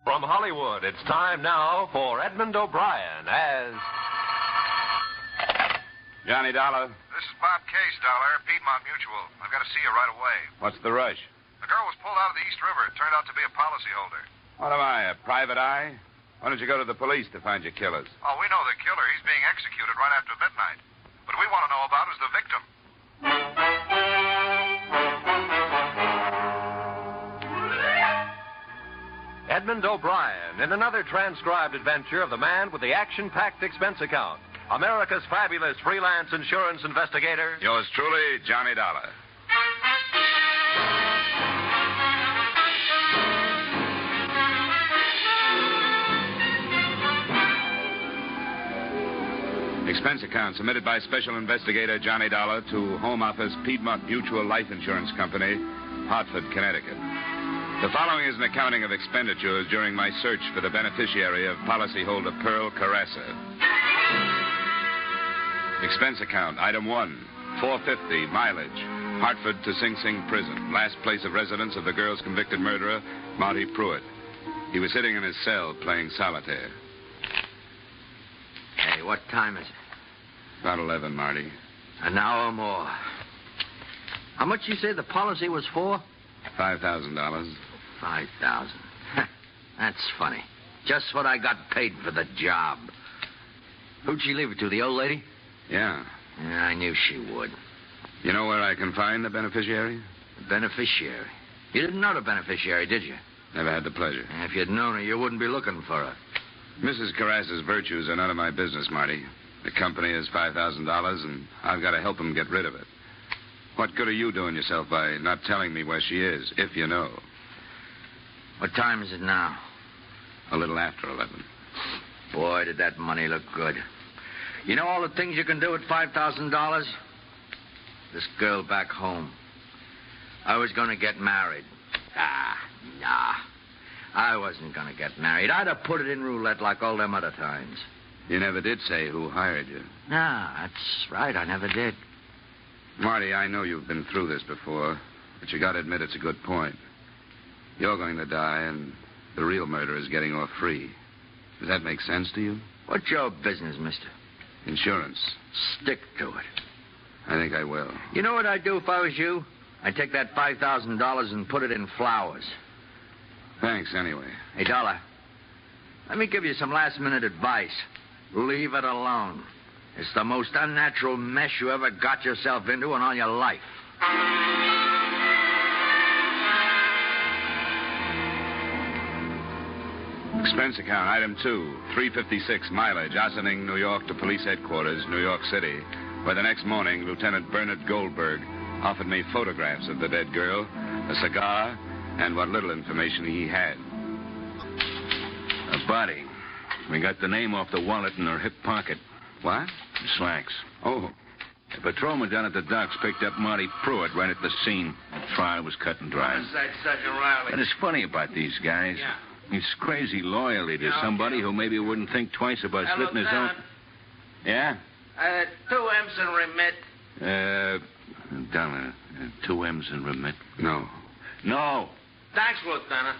From Hollywood, it's time now for Edmund O'Brien as... Johnny Dollar. This is Bob Case, Dollar, Piedmont Mutual. I've got to see you right away. What's the rush? The girl was pulled out of the East River. It turned out to be a policyholder. What am I, a private eye? Why don't you go to the police to find your killers? Oh, we know the killer. He's being executed right after midnight. What we want to know about is the victim. Edmund O'Brien in another transcribed adventure of the man with the action-packed expense account. America's fabulous freelance insurance investigator. Yours truly, Johnny Dollar. Expense account submitted by Special Investigator Johnny Dollar to Home Office Piedmont Mutual Life Insurance Company, Hartford, Connecticut. The following is an accounting of expenditures during my search for the beneficiary of policyholder Pearl Carassa. Expense account, item 1, $4.50, mileage, Hartford to Sing Sing Prison, last place of residence of the girl's convicted murderer, Monty Pruitt. He was sitting in his cell playing solitaire. Hey, what time is it? About 11, Marty. An hour more. How much you say the policy was for? $5,000. 5,000. That's funny. Just what I got paid for the job. Who'd she leave it to, the old lady? Yeah. Yeah, I knew she would. You know where I can find the beneficiary? The beneficiary? You didn't know the beneficiary, did you? Never had the pleasure. If you'd known her, you wouldn't be looking for her. Mrs. Carrassa's virtues are none of my business, Marty. The company has $5,000, and I've got to help them get rid of it. What good are you doing yourself by not telling me where she is, if you know? What time is it now? A little after 11. Boy, did that money look good. You know all the things you can do with $5,000? This girl back home. I was going to get married. Nah. I wasn't going to get married. I'd have put it in roulette like all them other times. You never did say who hired you. No, that's right. I never did. Marty, I know you've been through this before, but you got to admit it's a good point. You're going to die, and the real murderer's getting off free. Does that make sense to you? What's your business, mister? Insurance. Stick to it. I think I will. You know what I'd do if I was you? I'd take that $5,000 and put it in flowers. Thanks, anyway. Hey, Dollar, let me give you some last-minute advice. Leave it alone. It's the most unnatural mess you ever got yourself into in all your life. Expense account, item 2, $3.56, mileage, Ossining, New York to police headquarters, New York City, where the next morning, Lieutenant Bernard Goldberg offered me photographs of the dead girl, a cigar, and what little information he had. A body. We got the name off the wallet in her hip pocket. What? The slacks. Oh. The patrolman down at the docks picked up Monty Pruitt right at the scene. The trial was cut and dry. Sergeant Riley. What is funny about these guys? Yeah. He's crazy loyalty to somebody who maybe wouldn't think twice about slitting his own. Yeah? 2 M's and remit. Dollar. 2 M's and remit. No. No. Thanks, Lieutenant.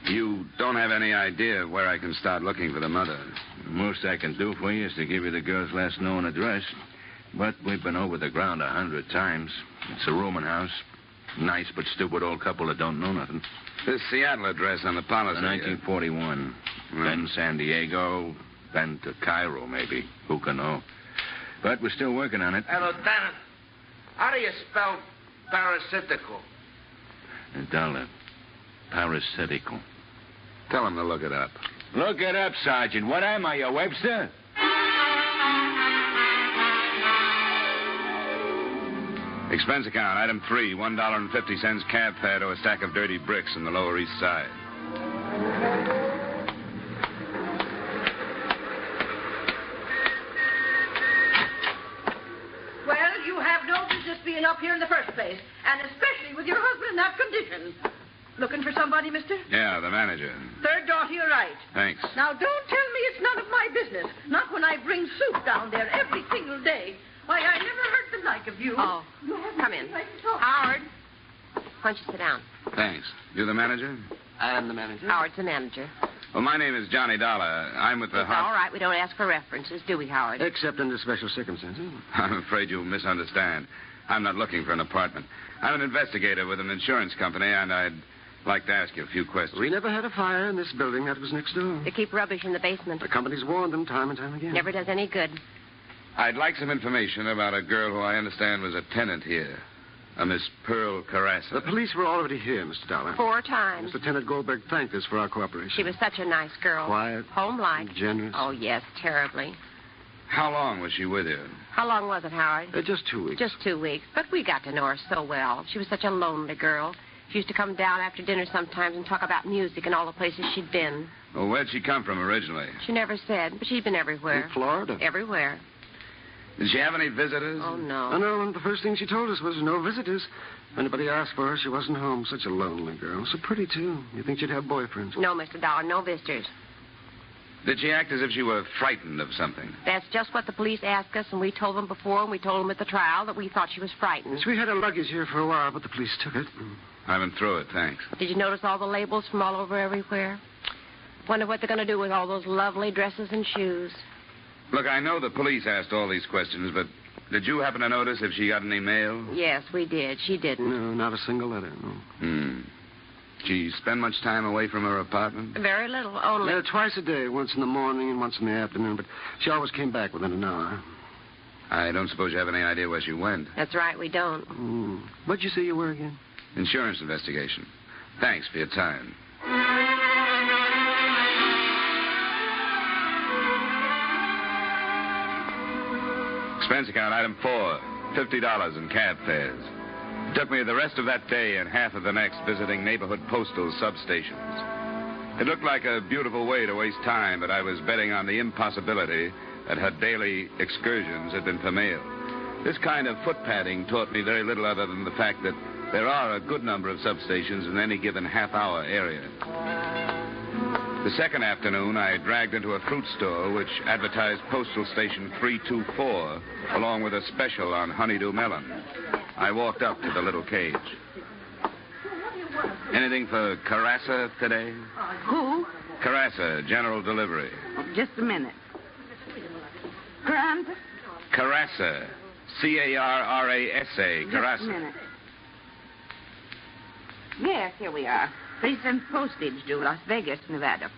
You don't have any idea where I can start looking for the mother. The most I can do for you is to give you the girl's last known address. But we've been over the ground 100 times. It's a rooming house. Nice but stupid old couple that don't know nothing. This Seattle address on the policy. 1941. Then San Diego, then to Cairo, maybe. Who can know? But we're still working on it. Hey, Lieutenant, how do you spell parasitical? Dollar. Parasitical. Tell him to look it up. Look it up, Sergeant. What am I, a Webster? Expense account, item 3, $1.50 cab fare to a stack of dirty bricks in the Lower East Side. Well, you have no business being up here in the first place, and especially with your husband in that condition. Looking for somebody, mister? Yeah, the manager. Third door to your right. Thanks. Now, don't tell me it's none of my business. Not when I bring soup down there every single day. Why, I never heard the like of you. Oh, You haven't come in. like to talk. Howard, why don't you sit down? Thanks. You the manager? I'm the manager. Howard's the manager. Well, my name is Johnny Dollar. I'm with the... It's all right. We don't ask for references, do we, Howard? Except under special circumstances. I'm afraid you'll misunderstand. I'm not looking for an apartment. I'm an investigator with an insurance company, and I'd like to ask you a few questions. We never had a fire in this building. That was next door. They keep rubbish in the basement. The company's warned them time and time again. Never does any good. I'd like some information about a girl who I understand was a tenant here. A Miss Pearl Carassa. The police were already here, Mr. Dollar. 4 times. Lieutenant Goldberg thanked us for our cooperation. She was such a nice girl. Quiet. Home-like. Generous. Oh, yes, terribly. How long was she with you? How long was it, Howard? Just 2 weeks. Just 2 weeks. But we got to know her so well. She was such a lonely girl. She used to come down after dinner sometimes and talk about music and all the places she'd been. Well, where'd she come from originally? She never said, but she'd been everywhere. In Florida? Everywhere. Did she have any visitors? Oh, no. Oh, no, and the first thing she told us was no visitors. If anybody asked for her, she wasn't home. Such a lonely girl. So pretty, too. You think she'd have boyfriends? No, Mr. Dollar, no visitors. Did she act as if she were frightened of something? That's just what the police asked us, and we told them before, and we told them at the trial that we thought she was frightened. Yes, we had her luggage here for a while, but the police took it. I went through it, thanks. Did you notice all the labels from all over everywhere? Wonder what they're going to do with all those lovely dresses and shoes. Look, I know the police asked all these questions, but did you happen to notice if she got any mail? Yes, we did. She didn't. No, not a single letter, no. She spend much time away from her apartment? Very little, only. Twice a day, once in the morning and once in the afternoon, but she always came back within an hour. I don't suppose you have any idea where she went. That's right, we don't. What'd you say you were again? Insurance investigation. Thanks for your time. Expense account, item 4, $50 in cab fares. It took me the rest of that day and half of the next visiting neighborhood postal substations. It looked like a beautiful way to waste time, but I was betting on the impossibility that her daily excursions had been for mail. This kind of foot-padding taught me very little other than the fact that there are a good number of substations in any given half-hour area. The second afternoon, I dragged into a fruit store which advertised Postal Station 324 along with a special on honeydew melon. I walked up to the little cage. Anything for Carassa today? Who? Carassa, general delivery. Oh, just a minute. Grant? Carassa. C-A-R-R-A-S-A. Carassa. Just a minute. Yes, here we are. 3 cents postage due, Las Vegas, Nevada.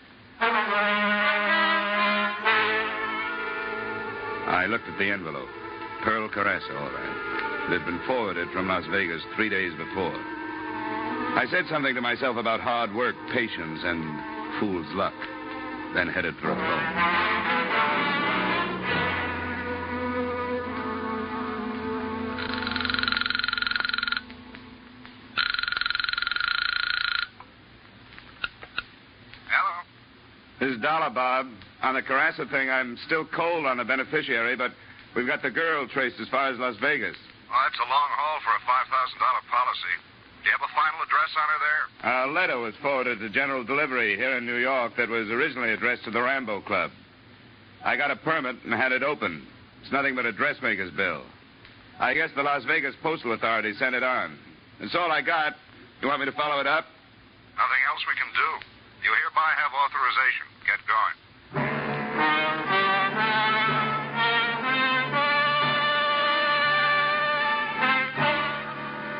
I looked at the envelope. Pearl Carassa, all right. It had been forwarded from Las Vegas 3 days before. I said something to myself about hard work, patience, and fool's luck, then headed for a phone. This is Dollar, Bob. On the Carassa thing, I'm still cold on the beneficiary, but we've got the girl traced as far as Las Vegas. Well, that's a long haul for a $5,000 policy. Do you have a final address on her there? A letter was forwarded to General Delivery here in New York that was originally addressed to the Rambo Club. I got a permit and had it opened. It's nothing but a dressmaker's bill. I guess the Las Vegas Postal Authority sent it on. That's all I got. You want me to follow it up? Nothing else we can do. You hereby have authorization. Get going.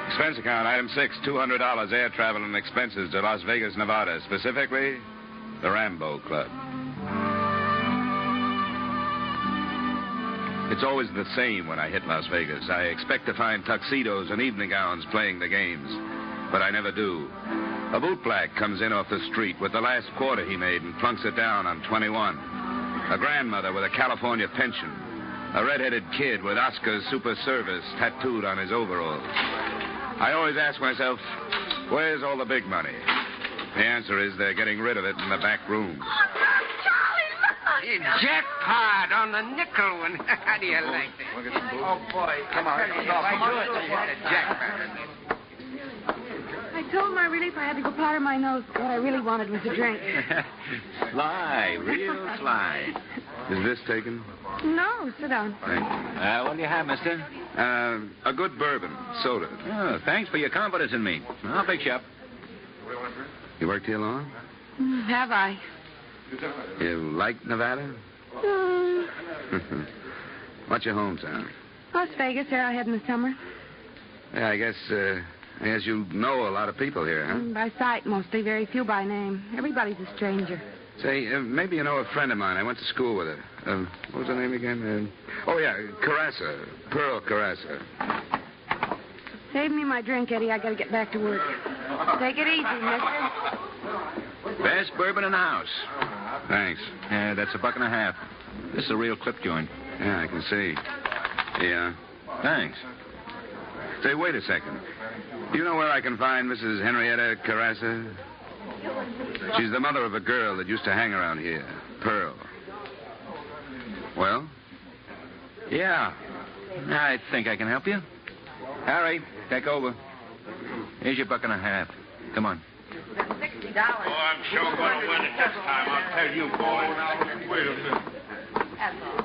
Expense account, item 6, $200 air travel and expenses to Las Vegas, Nevada. Specifically, the Rambo Club. It's always the same when I hit Las Vegas. I expect to find tuxedos and evening gowns playing the games, but I never do. A bootblack comes in off the street with the last quarter he made and plunks it down on 21. A grandmother with a California pension. A red-headed kid with Oscar's Super Service tattooed on his overalls. I always ask myself, where's all the big money? The answer is they're getting rid of it in the back rooms. Jackpot on the nickel one. How do you like that? Oh, boy. Come on. Jackpot. I told my relief I had to go powder my nose. What I really wanted was a drink. Sly, real sly. Is this taken? No, sit down. Thank you. What do you have, mister? A good bourbon, soda. Oh, thanks for your confidence in me. I'll fix you up. You worked here long? Have I? You like Nevada? What's your hometown? Las Vegas, there I head in the summer. Yeah, I guess you know a lot of people here, huh? By sight, mostly. Very few by name. Everybody's a stranger. Say, maybe you know a friend of mine. I went to school with her. What was her name again? Carassa. Pearl Carassa. Save me my drink, Eddie. I gotta get back to work. Take it easy, mister. Best bourbon in the house. Thanks. That's $1.50. This is a real clip joint. Yeah, I can see. Yeah. Thanks. Say, wait a second. Do you know where I can find Mrs. Henrietta Carassa? She's the mother of a girl that used to hang around here, Pearl. Well? Yeah. I think I can help you. Harry, take over. Here's your $1.50. Come on. $60. Oh, I'm sure going to win it this time. I'll tell you, boys. Wait a minute. That's all.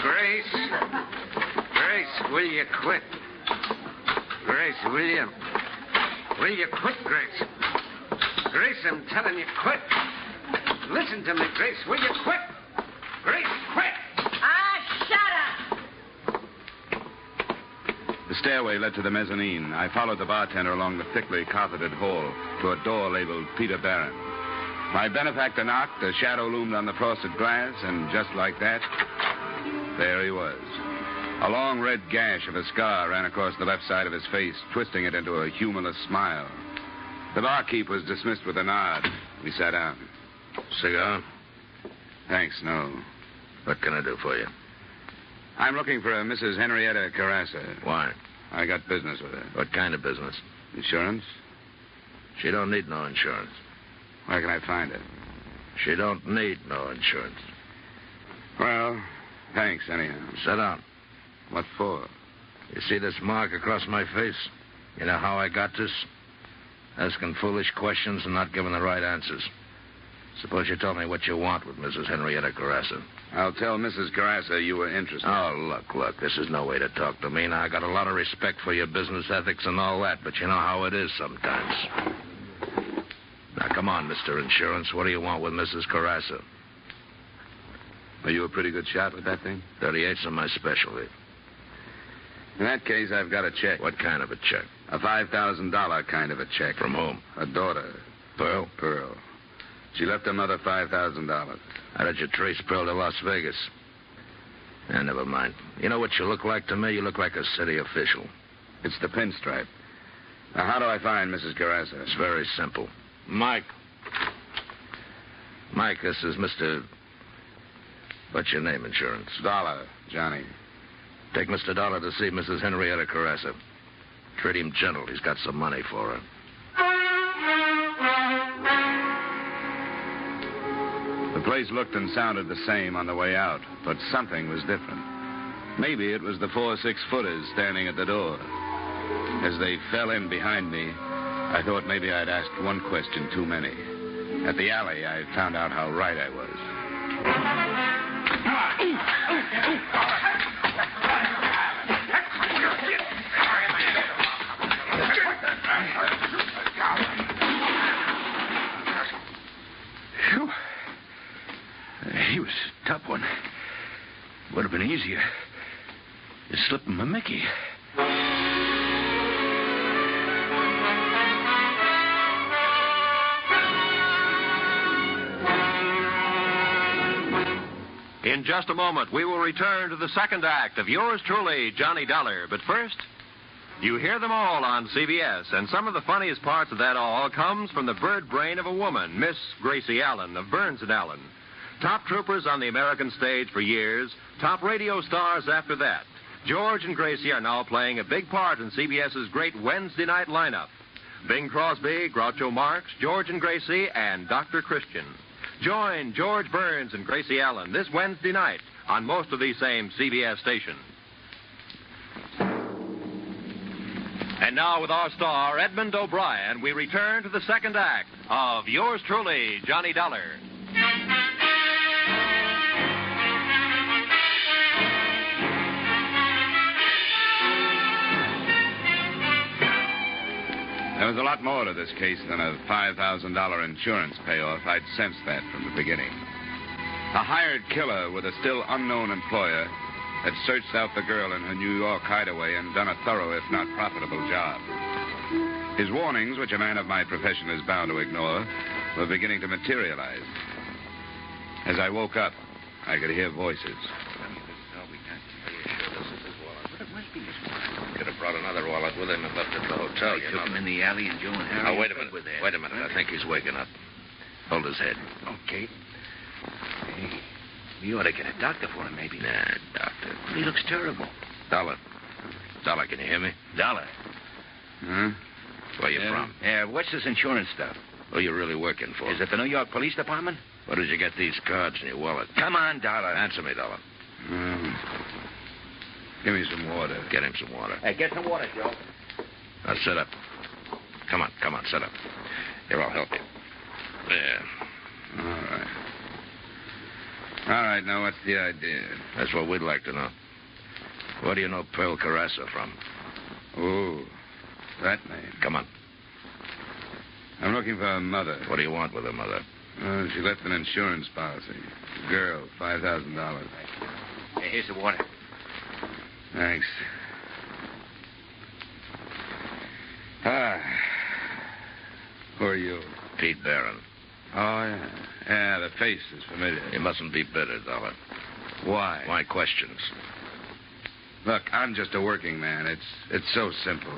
Grace, will you quit? Grace, will you? Will you quit, Grace? Grace, I'm telling you, quit. Listen to me, Grace. Will you quit? Grace, quit. Shut up. The stairway led to the mezzanine. I followed the bartender along the thickly carpeted hall to a door labeled Peter Barron. My benefactor knocked, a shadow loomed on the frosted glass, and just like that, there he was. A long red gash of a scar ran across the left side of his face, twisting it into a humorless smile. The barkeep was dismissed with a nod. We sat down. Cigar? Thanks, no. What can I do for you? I'm looking for a Mrs. Henrietta Carassa. Why? I got business with her. What kind of business? Insurance? She don't need no insurance. Where can I find her? She don't need no insurance. Well, thanks, anyhow. Sit down. What for? You see this mark across my face? You know how I got this? Asking foolish questions and not giving the right answers. Suppose you tell me what you want with Mrs. Henrietta Carassa. I'll tell Mrs. Carassa you were interested. Oh, look. This is no way to talk to me. Now, I got a lot of respect for your business ethics and all that, but you know how it is sometimes. Now, come on, Mr. Insurance. What do you want with Mrs. Carassa? Are you a pretty good shot with that thing? 38's my specialty. In that case, I've got a check. What kind of a check? A $5,000 kind of a check. From whom? A daughter. Pearl? Pearl. She left her mother $5,000. How did you trace Pearl to Las Vegas? Never mind. You know what you look like to me? You look like a city official. It's the pinstripe. Now, how do I find Mrs. Carassa? It's very simple. Mike, this is Mr. What's your name, Insurance? Dollar, Johnny. Take Mr. Dollar to see Mrs. Henrietta Carassa. Treat him gentle. He's got some money for her. The place looked and sounded the same on the way out, but something was different. Maybe it was the 4 6-footers standing at the door. As they fell in behind me, I thought maybe I'd asked one question too many. At the alley, I found out how right I was. Phew. He was a tough one. Would have been easier. Just slipping my Mickey. In just a moment, we will return to the second act of yours truly, Johnny Dollar. But first, you hear them all on CBS, and some of the funniest parts of that all comes from the bird brain of a woman, Miss Gracie Allen of Burns & Allen. Top troopers on the American stage for years, top radio stars after that. George and Gracie are now playing a big part in CBS's great Wednesday night lineup. Bing Crosby, Groucho Marx, George and Gracie, and Dr. Christian. Join George Burns and Gracie Allen this Wednesday night on most of these same CBS stations. And now with our star, Edmund O'Brien, we return to the second act of yours truly, Johnny Dollar. There was a lot more to this case than a $5,000 insurance payoff. I'd sensed that from the beginning. A hired killer with a still unknown employer had searched out the girl in her New York hideaway and done a thorough, if not profitable, job. His warnings, which a man of my profession is bound to ignore, were beginning to materialize. As I woke up, I could hear voices. Could have brought another wallet with him and left it at the hotel. He took him in the alley and Joe and Harry... Oh, wait a minute. Wait a minute. I think he's waking up. Hold his head. Okay. Hey, we ought to get a doctor for him, maybe. Nah, doctor. He looks terrible. Dollar, can you hear me? Dollar. Huh? Where you from? Yeah, what's this insurance stuff? Who you really working for? Is it the New York Police Department? Where did you get these cards in your wallet? Come on, Dollar. Answer me, Dollar. Give me some water. Get him some water. Hey, get some water, Joe. Now, sit up. Come on, sit up. Here, I'll help you. Yeah. All right, now what's the idea? That's what we'd like to know. Where do you know Pearl Carassa from? Oh, that name. Come on. I'm looking for her mother. What do you want with her mother? She left an insurance policy. Girl, $5,000. Hey, here's the water. Thanks. Who are you? Pete Barron. Oh, yeah. Yeah, the face is familiar. You mustn't be bitter, Dollar. Why? Why questions? Look, I'm just a working man. It's so simple.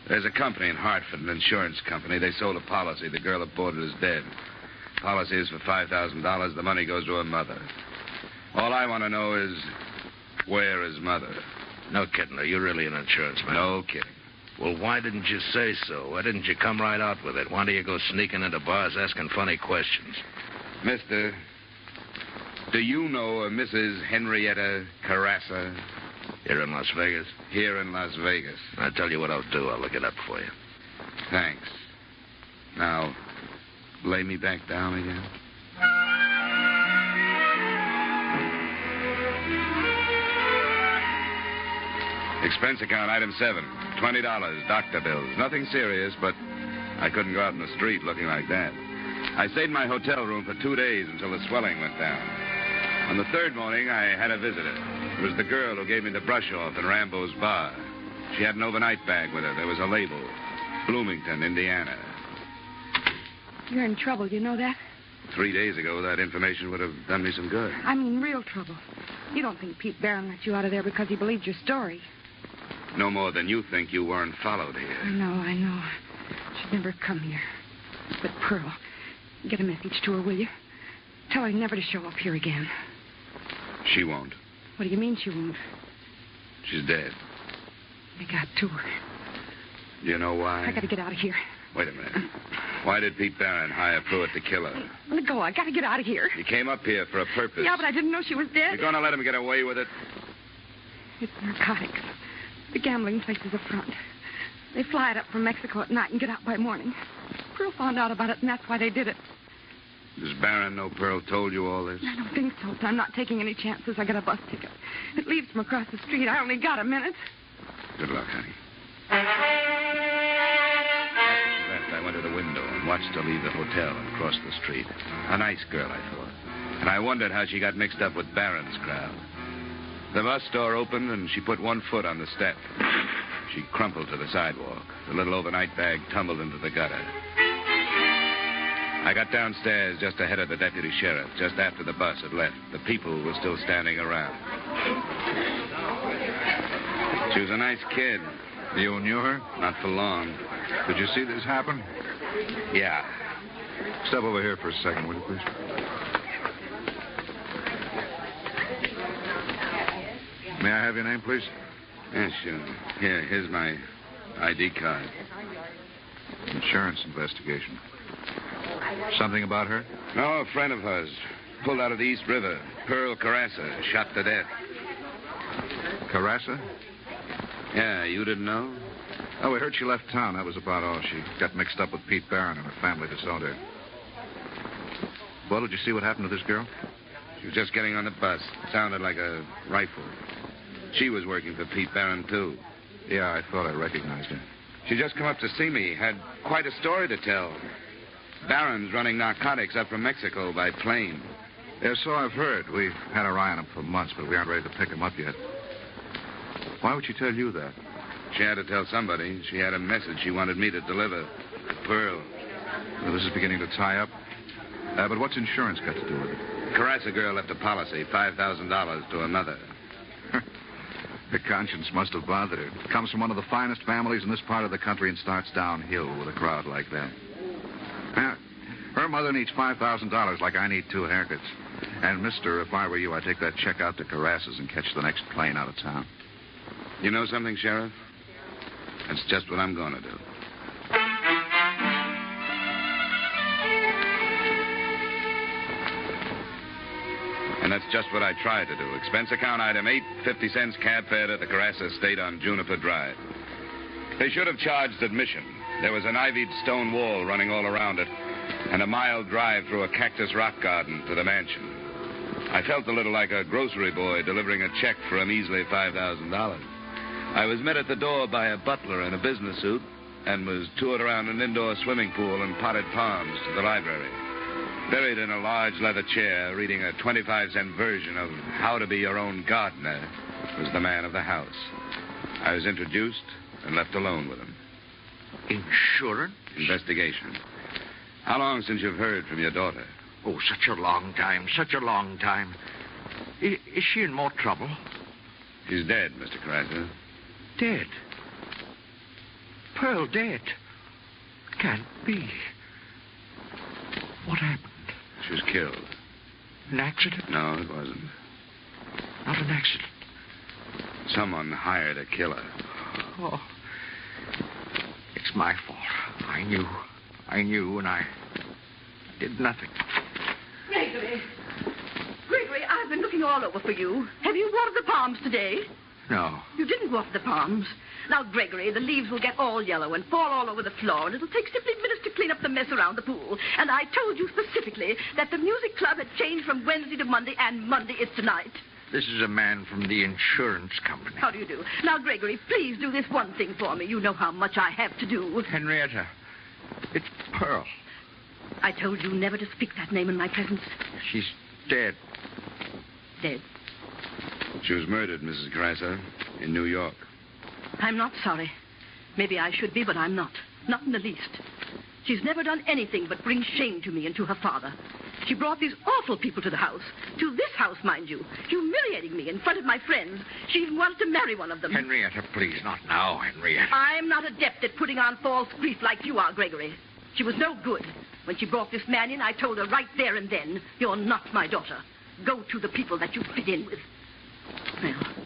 There's a company in Hartford, an insurance company. They sold a policy. The girl that bought it is dead. Policy is for $5,000. The money goes to her mother. All I want to know is, where is Mother? No kidding. Are you really an insurance man? No kidding. Well, why didn't you say so? Why didn't you come right out with it? Why do you go sneaking into bars asking funny questions? Mister, do you know a Mrs. Henrietta Carassa? Here in Las Vegas? Here in Las Vegas. I'll tell you what I'll do. I'll look it up for you. Thanks. Now, lay me back down again. Expense account, item 7. $20, doctor bills. Nothing serious, but I couldn't go out in the street looking like that. I stayed in my hotel room for 2 days until the swelling went down. On the third morning, I had a visitor. It was the girl who gave me the brush off in Rambo's bar. She had an overnight bag with her. There was a label. Bloomington, Indiana. You're in trouble, you know that? 3 days ago, that information would have done me some good. I mean, real trouble. You don't think Pete Barron let you out of there because he believed your story. No more than you think you weren't followed here. I know. She'd never come here. But Pearl, get a message to her, will you? Tell her never to show up here again. She won't. What do you mean she won't? She's dead. I got to her. Do you know why? I got to get out of here. Wait a minute. Why did Pete Barron hire Pruitt to kill her? Let go. I got to get out of here. He came up here for a purpose. Yeah, but I didn't know she was dead. You're going to let him get away with it? It's narcotics. The gambling place is a front. They fly it up from Mexico at night and get out by morning. Pearl found out about it, and that's why they did it. Does Barron know Pearl told you all this? I don't think so, but I'm not taking any chances. I got a bus ticket. It leaves from across the street. I only got a minute. Good luck, honey. After I went to the window and watched her leave the hotel and cross the street. A nice girl, I thought. And I wondered how she got mixed up with Barron's crowd. The bus door opened, and she put one foot on the step. She crumpled to the sidewalk. The little overnight bag tumbled into the gutter. I got downstairs just ahead of the deputy sheriff, just after the bus had left. The people were still standing around. She was a nice kid. You knew her? Not for long. Did you see this happen? Yeah. Step over here for a second, will you, please? May I have your name, please? Yeah, sure. Here's my ID card. Insurance investigation. Something about her? No, a friend of hers. Pulled out of the East River. Pearl Carassa, shot to death. Carassa? Yeah, you didn't know? Oh, we heard she left town. That was about all. She got mixed up with Pete Barron and her family disowned her. Well, did you see what happened to this girl? She was just getting on the bus. Sounded like a rifle. She was working for Pete Barron, too. Yeah, I thought I recognized her. She just come up to see me. Had quite a story to tell. Barron's running narcotics up from Mexico by plane. Yeah, so I've heard. We've had our eye on him for months, but we aren't ready to pick him up yet. Why would she tell you that? She had to tell somebody. She had a message she wanted me to deliver. To Pearl. Well, this is beginning to tie up. But what's insurance got to do with it? Carassa girl left a policy, $5,000 to another. Her conscience must have bothered her. Comes from one of the finest families in this part of the country and starts downhill with a crowd like that. Her mother needs $5,000 like I need 2 haircuts. And, mister, if I were you, I'd take that check out to Carassa's and catch the next plane out of town. You know something, Sheriff? That's just what I'm going to do. And that's just what I tried to do. Expense account item 8, 50 cents cab fare to the Carassa estate on Juniper Drive. They should have charged admission. There was an ivied stone wall running all around it, and a mile drive through a cactus rock garden to the mansion. I felt a little like a grocery boy delivering a check for a measly $5,000. I was met at the door by a butler in a business suit and was toured around an indoor swimming pool and potted palms to the library. Buried in a large leather chair, reading a 25-cent version of How to Be Your Own Gardener, was the man of the house. I was introduced and left alone with him. Insurance? Investigation. How long since you've heard from your daughter? Oh, such a long time, such a long time. Is she in more trouble? She's dead, Mr. Carassa. Dead? Pearl dead? Can't be. What happened? She was killed. An accident? No, it wasn't. Not an accident. Someone hired a killer. Oh. It's my fault. I knew, and I did nothing. Gregory, I've been looking all over for you. Have you watered the palms today? No. You didn't water the palms. Now, Gregory, the leaves will get all yellow and fall all over the floor, and it'll take simply minutes to clean up the mess around the pool. And I told you specifically that the music club had changed from Wednesday to Monday, and Monday is tonight. This is a man from the insurance company. How do you do? Now, Gregory, please do this one thing for me. You know how much I have to do. Henrietta, it's Pearl. I told you never to speak that name in my presence. She's dead. Dead? She was murdered, Mrs. Carassa, in New York. I'm not sorry. Maybe I should be, but I'm not. Not in the least. She's never done anything but bring shame to me and to her father. She brought these awful people to the house. To this house, mind you. Humiliating me in front of my friends. She even wanted to marry one of them. Henrietta, please, not now, Henrietta. I'm not adept at putting on false grief like you are, Gregory. She was no good. When she brought this man in, I told her right there and then, you're not my daughter. Go to the people that you fit in with. Well,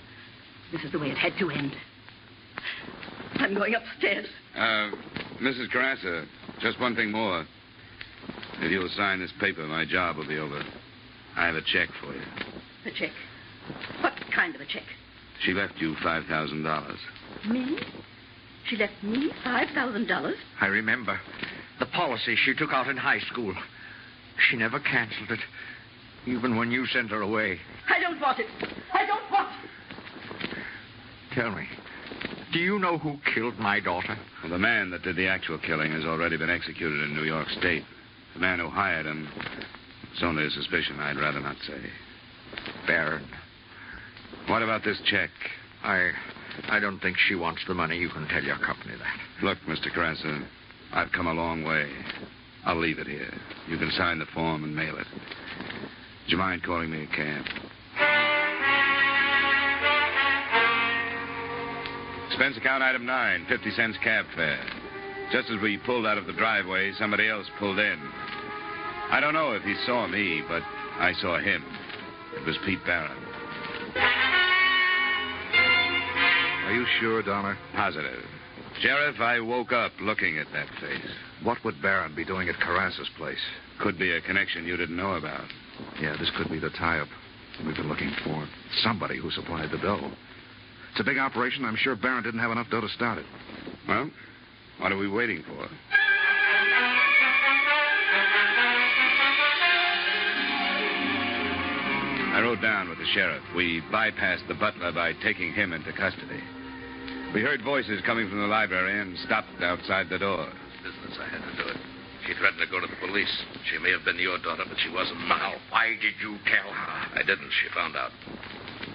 this is the way it had to end. I'm going upstairs. Mrs. Carassa, just one thing more. If you'll sign this paper, my job will be over. I have a check for you. A check? What kind of a check? She left you $5,000. Me? She left me $5,000? I remember. The policy she took out in high school. She never canceled it, even when you sent her away. I don't want it. I don't want it. Tell me, do you know who killed my daughter? Well, the man that did the actual killing has already been executed in New York State. The man who hired him, it's only a suspicion. I'd rather not say. Barron. What about this check? I don't think she wants the money. You can tell your company that. Look, Mr. Carassa, I've come a long way. I'll leave it here. You can sign the form and mail it. Do you mind calling me a cab? Expense account item 9, 50 cents cab fare. Just as we pulled out of the driveway, somebody else pulled in. I don't know if he saw me, but I saw him. It was Pete Barron. Are you sure, Dollar? Positive. Sheriff, I woke up looking at that face. What would Barron be doing at Carassa's place? Could be a connection you didn't know about. Yeah, this could be the tie-up we've been looking for. Somebody who supplied the dough. It's a big operation. I'm sure Barron didn't have enough dough to start it. Well, what are we waiting for? I rode down with the sheriff. We bypassed the butler by taking him into custody. We heard voices coming from the library and stopped outside the door. Business, I had to do it. She threatened to go to the police. She may have been your daughter, but she wasn't mine. Why did you tell her? I didn't. She found out.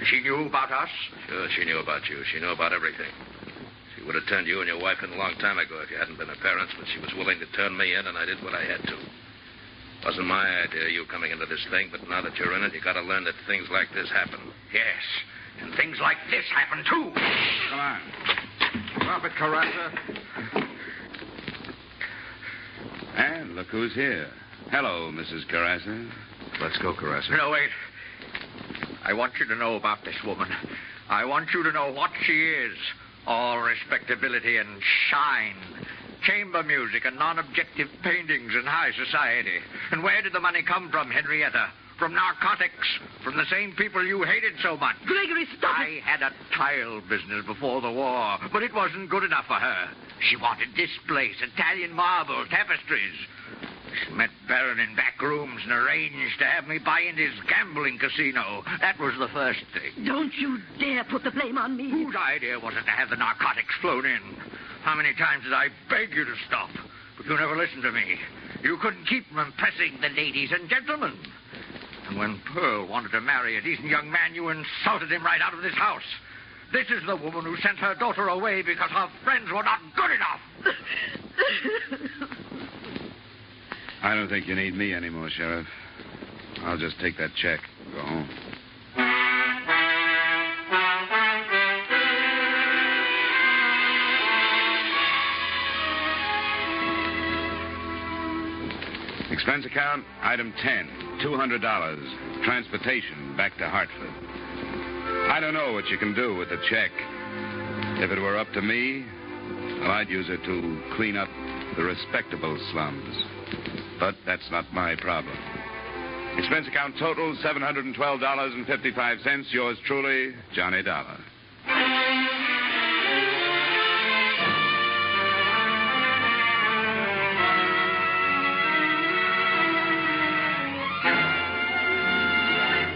She knew about us? Sure, she knew about you. She knew about everything. She would have turned you and your wife in a long time ago if you hadn't been her parents, but she was willing to turn me in, and I did what I had to. Wasn't my idea, you coming into this thing, but now that you're in it, you got to learn that things like this happen. Yes, and things like this happen, too. Come on. Drop it, Carassa. And look who's here. Hello, Mrs. Carassa. Let's go, Carassa. No, wait. I want you to know about this woman. I want you to know what she is. All respectability and shine. Chamber music and non-objective paintings in high society. And where did the money come from, Henrietta? From narcotics. From the same people you hated so much. Gregory, stop it. I had a tile business before the war, but it wasn't good enough for her. She wanted displays, Italian marble, tapestries. She met Barron in back rooms and arranged to have me buy into his gambling casino. That was the first thing. Don't you dare put the blame on me. Whose idea was it to have the narcotics flown in? How many times did I beg you to stop? But you never listened to me. You couldn't keep from impressing the ladies and gentlemen. And when Pearl wanted to marry a decent young man, you insulted him right out of this house. This is the woman who sent her daughter away because her friends were not good enough. I don't think you need me anymore, Sheriff. I'll just take that check. Go home. Expense account, item 10, $200. Transportation back to Hartford. I don't know what you can do with the check. If it were up to me, well, I'd use it to clean up the respectable slums. But that's not my problem. Expense account total, $712.55. Yours truly, Johnny Dollar.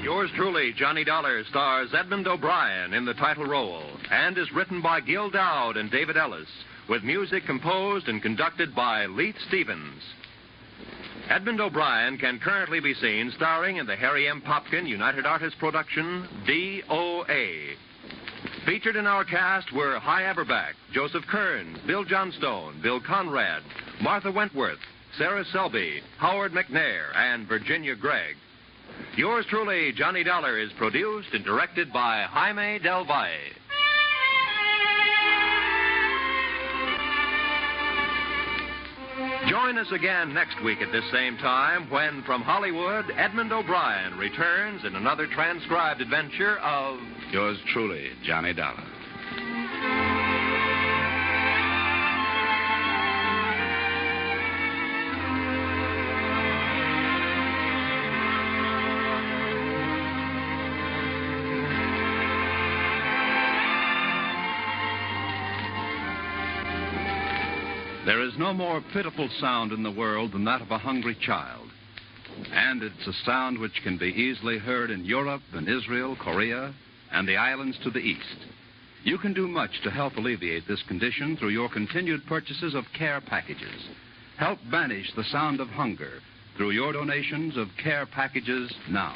Yours truly, Johnny Dollar, stars Edmund O'Brien in the title role and is written by Gil Dowd and David Ellis, with music composed and conducted by Leith Stevens. Edmund O'Brien can currently be seen starring in the Harry M. Popkin United Artists production, D.O.A. Featured in our cast were Hy Averback, Joseph Kearns, Bill Johnstone, Bill Conrad, Martha Wentworth, Sarah Selby, Howard McNair, and Virginia Gregg. Yours truly, Johnny Dollar, is produced and directed by Jaime Del Valle. Join us again next week at this same time when, from Hollywood, Edmund O'Brien returns in another transcribed adventure of... Yours truly, Johnny Dollar. There is no more pitiful sound in the world than that of a hungry child. And it's a sound which can be easily heard in Europe and Israel, Korea, and the islands to the east. You can do much to help alleviate this condition through your continued purchases of care packages. Help banish the sound of hunger through your donations of care packages now.